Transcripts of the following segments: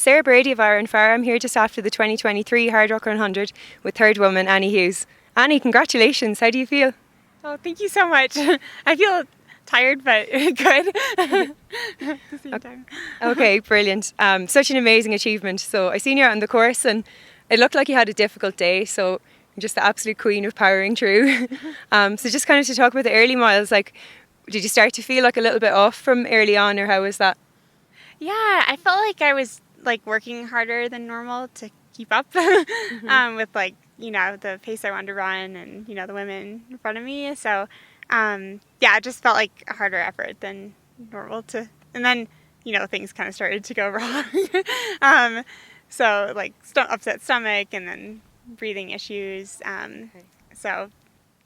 Sarah Brady of Iron Fire. I'm here just after the 2023 Hardrock 100 with third woman Annie Hughes. Annie, congratulations. How do you feel? Oh, thank you so much. I feel tired, but good at the same time. Okay, brilliant. Such an amazing achievement. So I seen you out on the course and it looked like you had a difficult day. So you're just the absolute queen of powering through. So just kind of to talk about the early miles, like, did you start to feel like a little bit off from early on, or how was that? Yeah, I felt like I was like working harder than normal to keep up with like, the pace I wanted to run and, the women in front of me. So, yeah, it just felt like a harder effort than normal and then, things kind of started to go wrong. So like upset stomach and then breathing issues. So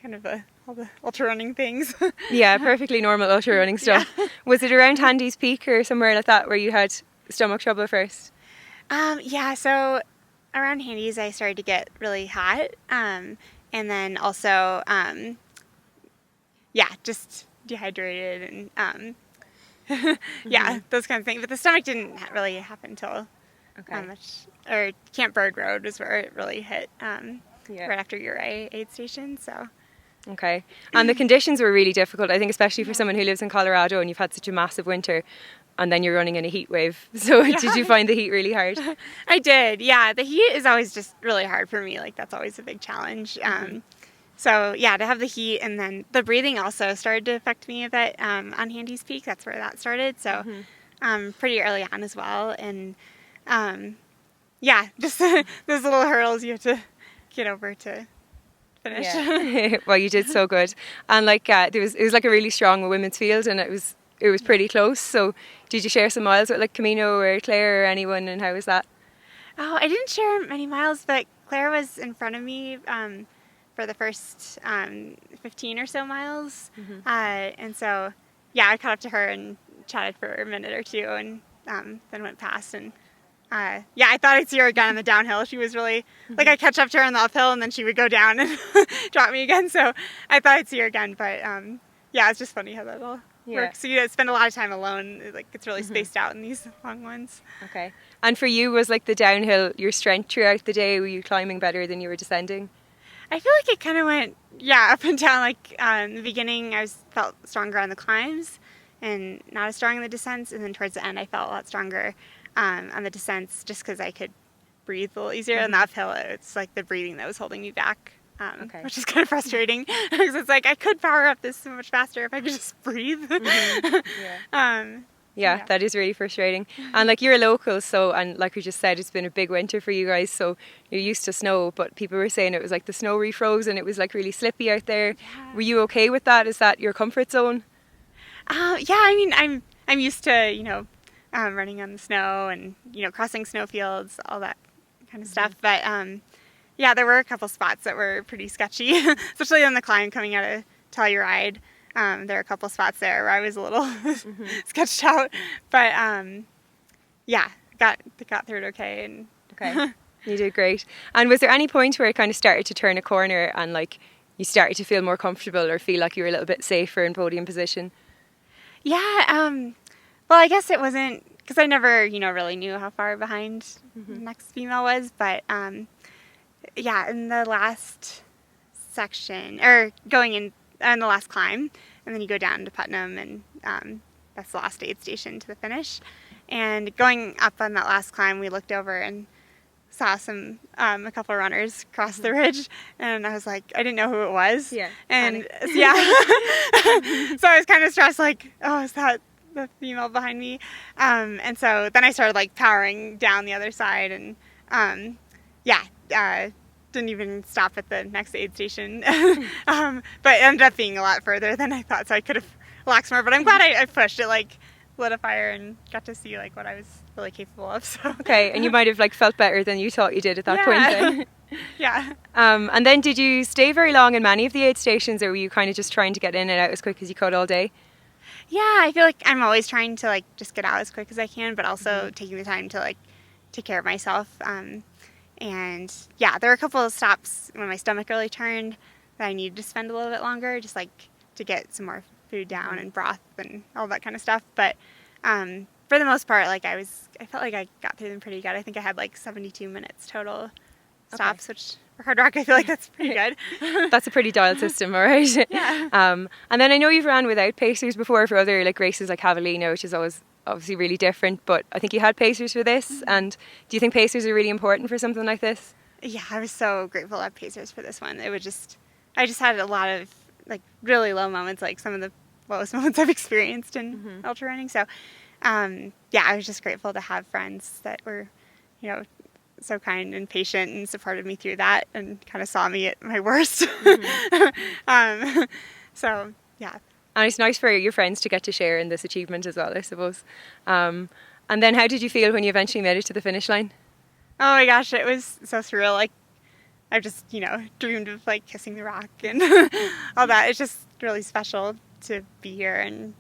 kind of all the ultra running things. Yeah, perfectly normal ultra running stuff. Yeah. Was it around Handy's Peak or somewhere like that where you had stomach trouble first? Yeah, so around Handy's I started to get really hot. And then also, just dehydrated and yeah, those kinds of things. But the stomach didn't really happen until Camp Bird Road was where it really hit right after your aid station. So. Okay. And the conditions were really difficult, I think, especially for someone who lives in Colorado and you've had such a massive winter and then you're running in a heat wave. So did you find the heat really hard? I did, yeah. The heat is always just really hard for me. Like, that's always a big challenge. So, yeah, to have the heat, and then the breathing also started to affect me a bit on Handy's Peak. That's where that started. So pretty early on as well. And, just those little hurdles you have to get over to finish. Yeah. Well, you did so good, and like it was like a really strong women's field, and it was pretty close. So, did you share some miles with like Camino or Claire or anyone, and how was that? Oh, I didn't share many miles, but Claire was in front of me for the first 15 or so miles, and so I caught up to her and chatted for a minute or two, and then went past and. I thought I'd see her again on the downhill. She was really, like, I'd catch up to her on the uphill and then she would go down and drop me again. So I thought I'd see her again. But, it's just funny how that all works. So you spend a lot of time alone. Like, it's really spaced out in these long ones. Okay. And for you, was, like, the downhill your strength throughout the day? Were you climbing better than you were descending? I feel like it kind of went, up and down. Like, in the beginning, I felt stronger on the climbs and not as strong in the descents. And then towards the end, I felt a lot stronger on the descents, just because I could breathe a little easier. On the uphill, it's like the breathing that was holding me back, which is kind of frustrating because it's like I could power up this so much faster if I could just breathe. Yeah, that is really frustrating. And like, you're a local, so, and like we just said, it's been a big winter for you guys, so you're used to snow, but people were saying it was like the snow refroze and it was like really slippy out there. Yeah. Were you okay with that? Is that your comfort zone? I mean, I'm used to, running on the snow and, crossing snowfields, all that kind of stuff. But, there were a couple spots that were pretty sketchy, especially on the climb coming out of Telluride. There were a couple spots there where I was a little sketched out. But, got through it okay. And okay. You did great. And was there any point where it kind of started to turn a corner and, like, you started to feel more comfortable or feel like you were a little bit safer in podium position? Yeah, well, I guess it wasn't, because I never, really knew how far behind the next female was, but, in the last section, or going in the last climb, and then you go down to Putnam, and that's the last aid station to the finish, and going up on that last climb, we looked over and saw a couple of runners cross the ridge, and I was like, I didn't know who it was, and, so I was kind of stressed, like, oh, is that the female behind me, and so then I started like powering down the other side, and didn't even stop at the next aid station, but it ended up being a lot further than I thought, so I could have relaxed more, but I'm glad I pushed it, like lit a fire and got to see like what I was really capable of. So okay, and you might have like felt better than you thought you did at that point then. Yeah. And then did you stay very long in many of the aid stations, or were you kind of just trying to get in and out as quick as you could all day? Yeah, I feel like I'm always trying to like just get out as quick as I can, but also taking the time to like take care of myself. And there were a couple of stops when my stomach really turned that I needed to spend a little bit longer, just like to get some more food down and broth and all that kind of stuff. But for the most part, like I felt like I got through them pretty good. I think I had like 72 minutes total stops, which for Hardrock, I feel like that's pretty good. That's a pretty dialed system, all right? Yeah. And then I know you've ran without pacers before for other like races like Javelina, which is always obviously really different, but I think you had pacers for this. And do you think pacers are really important for something like this? Yeah, I was so grateful to have pacers for this one. I just had a lot of like really low moments, like some of the lowest moments I've experienced in ultra running. So, yeah, I was just grateful to have friends that were, so kind and patient and supported me through that and kind of saw me at my worst. So, yeah. And it's nice for your friends to get to share in this achievement as well, I suppose. And then how did you feel when you eventually made it to the finish line? Oh my gosh, it was so surreal. Like, I've just, dreamed of like kissing the rock and all that. It's just really special to be here and,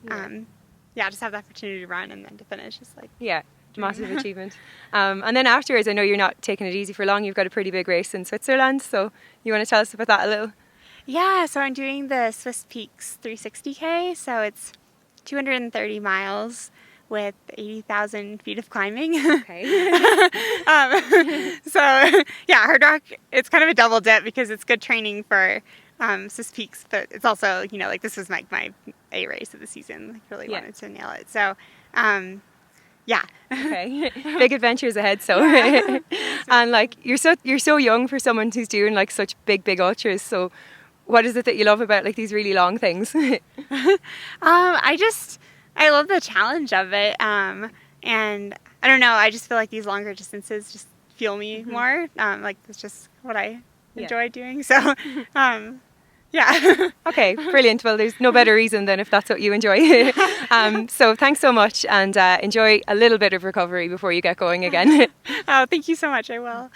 just have the opportunity to run and then to finish. It's like, massive achievement. And then afterwards, I know you're not taking it easy for long. You've got a pretty big race in Switzerland. So you want to tell us about that a little? Yeah, so I'm doing the Swiss Peaks 360K. So it's 230 miles with 80,000 feet of climbing. Okay. So, yeah, Hardrock, it's kind of a double dip because it's good training for Swiss Peaks, but it's also, like this was my A race of the season. I really wanted to nail it. So, yeah. Okay. Big adventures ahead. So, and like you're so young for someone who's doing like such big ultras. So, what is it that you love about like these really long things? I love the challenge of it. And I don't know. I just feel like these longer distances just fuel me more. Like that's just what I enjoy doing. So, yeah. Okay, brilliant. Well, there's no better reason than if that's what you enjoy. So thanks so much and enjoy a little bit of recovery before you get going again. Oh, thank you so much. I will.